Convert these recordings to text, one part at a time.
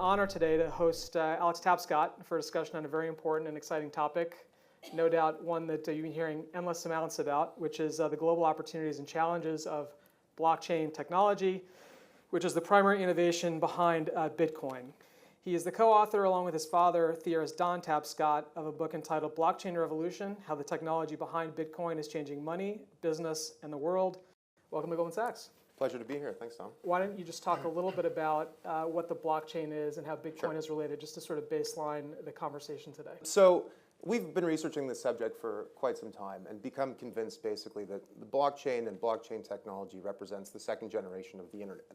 honor today to host Alex Tapscott for a discussion on a very important and exciting topic. No doubt one that you've been hearing endless amounts about, which is the global opportunities and challenges of blockchain technology, which is the primary innovation behind Bitcoin. He is the co-author, along with his father, theorist Don Tapscott, of a book entitled Blockchain Revolution: How the Technology Behind Bitcoin is Changing Money, Business, and the World. Welcome to Goldman Sachs. Pleasure to be here. Thanks, Tom. Why don't you just talk a little bit about what the blockchain is and how Bitcoin is related, just to sort of baseline the conversation today. So we've been researching this subject for quite some time and become convinced basically that the blockchain and blockchain technology represents the second generation of the internet.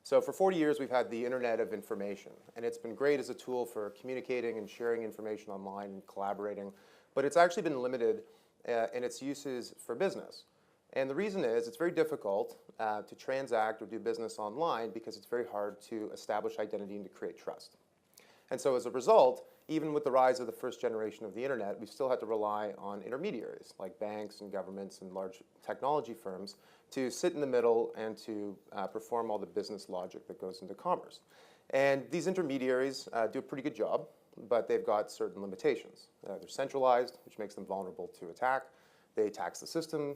So for 40 years, we've had the Internet of Information, and it's been great as a tool for communicating and sharing information online and collaborating, but it's actually been limited in its uses for business. And the reason is it's very difficult to transact or do business online because it's very hard to establish identity and to create trust. And so as a result, even with the rise of the first generation of the internet, we still had to rely on intermediaries like banks and governments and large technology firms to sit in the middle and to perform all the business logic that goes into commerce. And these intermediaries do a pretty good job, but they've got certain limitations. They're centralized, which makes them vulnerable to attack. They tax the system,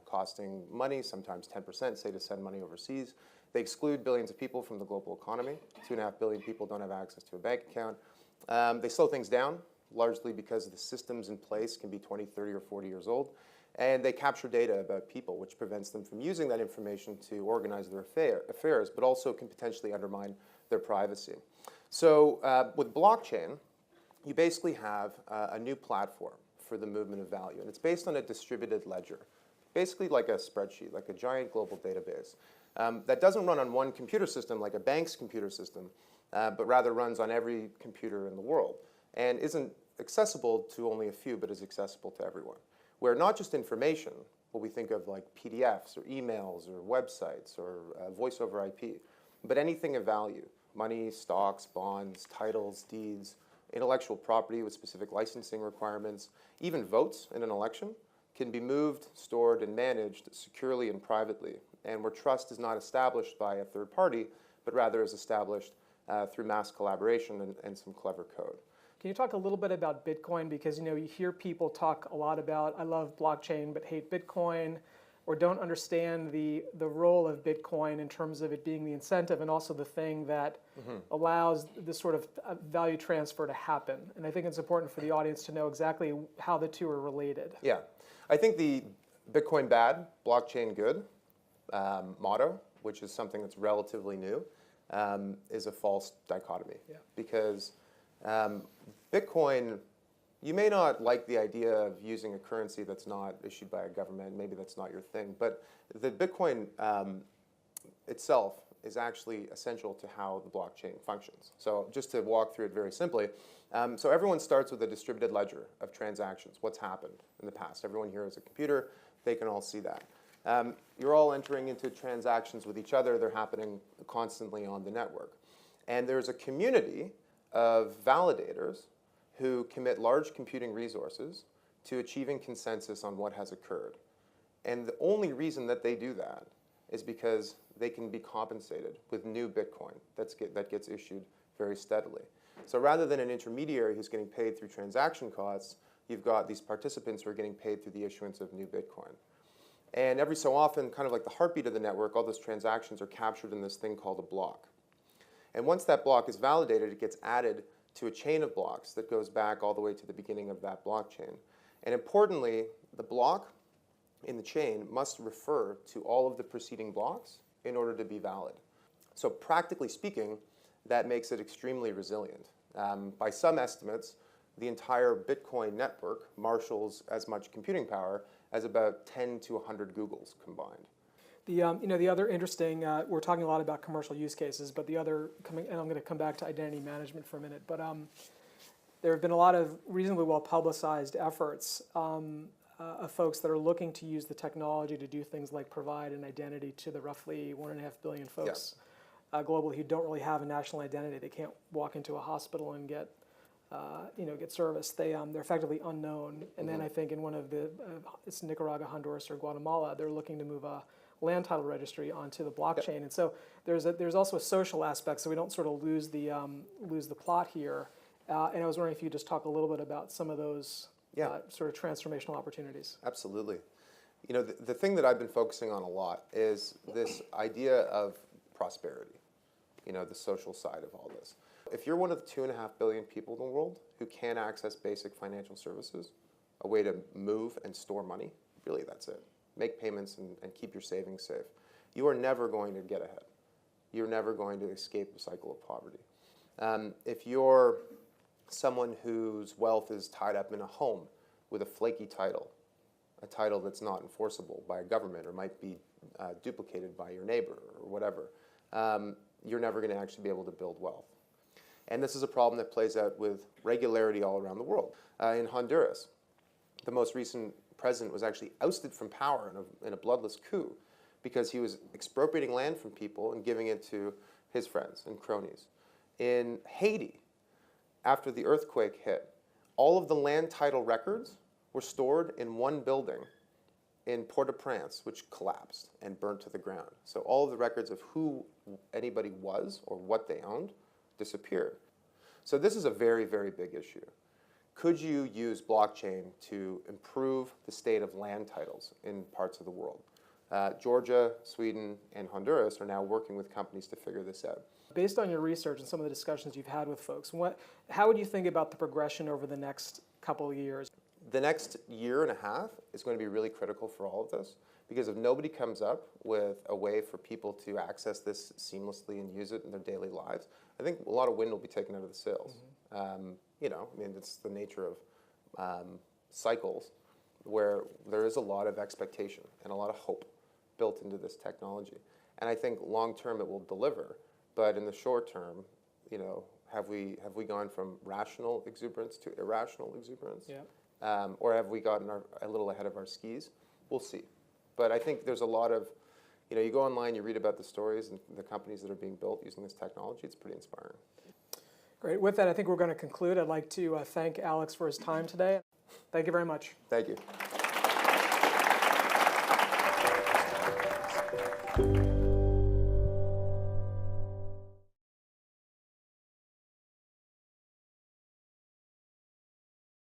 costing money, sometimes 10%, say, to send money overseas. They exclude billions of people from the global economy. 2.5 billion people don't have access to a bank account. They slow things down, largely because the systems in place can be 20, 30, or 40 years old. And they capture data about people, which prevents them from using that information to organize their affairs, but also can potentially undermine their privacy. So with blockchain, you basically have a new platform for the movement of value. And it's based on a distributed ledger, basically like a spreadsheet, like a giant global database that doesn't run on one computer system like a bank's computer system, but rather runs on every computer in the world and isn't accessible to only a few, but is accessible to everyone. Where not just information, what we think of like PDFs or emails or websites or voice over IP, but anything of value: money, stocks, bonds, titles, deeds, intellectual property with specific licensing requirements, even votes in an election can be moved, stored, and managed securely and privately, and where trust is not established by a third party, but rather is established through mass collaboration and some clever code. Can you talk a little bit about Bitcoin? Because you hear people talk a lot about, I love blockchain but hate Bitcoin, or don't understand the role of Bitcoin in terms of it being the incentive and also the thing that allows this sort of value transfer to happen. And I think it's important for the audience to know exactly how the two are related. Yeah, I think the Bitcoin bad, blockchain good motto, which is something that's relatively new, is a false dichotomy. Yeah. Because Bitcoin, you may not like the idea of using a currency that's not issued by a government. Maybe that's not your thing. But the Bitcoin itself is actually essential to how the blockchain functions. So just to walk through it very simply, so everyone starts with a distributed ledger of transactions, what's happened in the past. Everyone here has a computer. They can all see that. You're all entering into transactions with each other. They're happening constantly on the network. And there's a community of validators who commit large computing resources to achieving consensus on what has occurred. And the only reason that they do that is because they can be compensated with new Bitcoin that gets issued very steadily. So rather than an intermediary who's getting paid through transaction costs, you've got these participants who are getting paid through the issuance of new Bitcoin. And every so often, kind of like the heartbeat of the network, all those transactions are captured in this thing called a block. And once that block is validated, it gets added to a chain of blocks that goes back all the way to the beginning of that blockchain. And importantly, the block in the chain must refer to all of the preceding blocks in order to be valid. So practically speaking, that makes it extremely resilient. By some estimates, the entire Bitcoin network marshals as much computing power as about 10 to 100 Googles combined. The other interesting, we're talking a lot about commercial use cases, but the other, and I'm going to come back to identity management for a minute, but there have been a lot of reasonably well-publicized efforts of folks that are looking to use the technology to do things like provide an identity to the roughly 1.5 billion folks globally who don't really have a national identity. They can't walk into a hospital and get service. They're effectively unknown. And then I think in one of the, it's Nicaragua, Honduras, or Guatemala, they're looking to move a land title registry onto the blockchain. And so there's also a social aspect, so we don't sort of lose the plot here. And I was wondering if you could just talk a little bit about some of those sort of transformational opportunities. Absolutely. You know, the thing that I've been focusing on a lot is this idea of prosperity, you know, the social side of all this. If you're one of the 2.5 billion people in the world who can't access basic financial services, a way to move and store money, really that's it. Make payments and keep your savings safe. You are never going to get ahead. You're never going to escape the cycle of poverty. If you're someone whose wealth is tied up in a home with a flaky title, a title that's not enforceable by a government or might be duplicated by your neighbor or whatever, you're never going to actually be able to build wealth. And this is a problem that plays out with regularity all around the world. In Honduras, the most recent president was actually ousted from power in a bloodless coup because he was expropriating land from people and giving it to his friends and cronies. In Haiti, after the earthquake hit, all of the land title records were stored in one building in Port-au-Prince, which collapsed and burnt to the ground. So all of the records of who anybody was or what they owned disappeared. So this is a very, very big issue. Could you use blockchain to improve the state of land titles in parts of the world? Georgia, Sweden, and Honduras are now working with companies to figure this out. Based on your research and some of the discussions you've had with folks, how would you think about the progression over the next couple of years? The next year and a half is going to be really critical for all of this, because if nobody comes up with a way for people to access this seamlessly and use it in their daily lives, I think a lot of wind will be taken out of the sails. You know, I mean, it's the nature of cycles where there is a lot of expectation and a lot of hope built into this technology. And I think long term it will deliver, but in the short term, you know, have we gone from rational exuberance to irrational exuberance? Yeah. Or have we gotten a little ahead of our skis? We'll see. But I think there's a lot of, you know, you go online, you read about the stories and the companies that are being built using this technology, it's pretty inspiring. Great. With that, I think we're going to conclude. I'd like to thank Alex for his time today. Thank you very much. Thank you.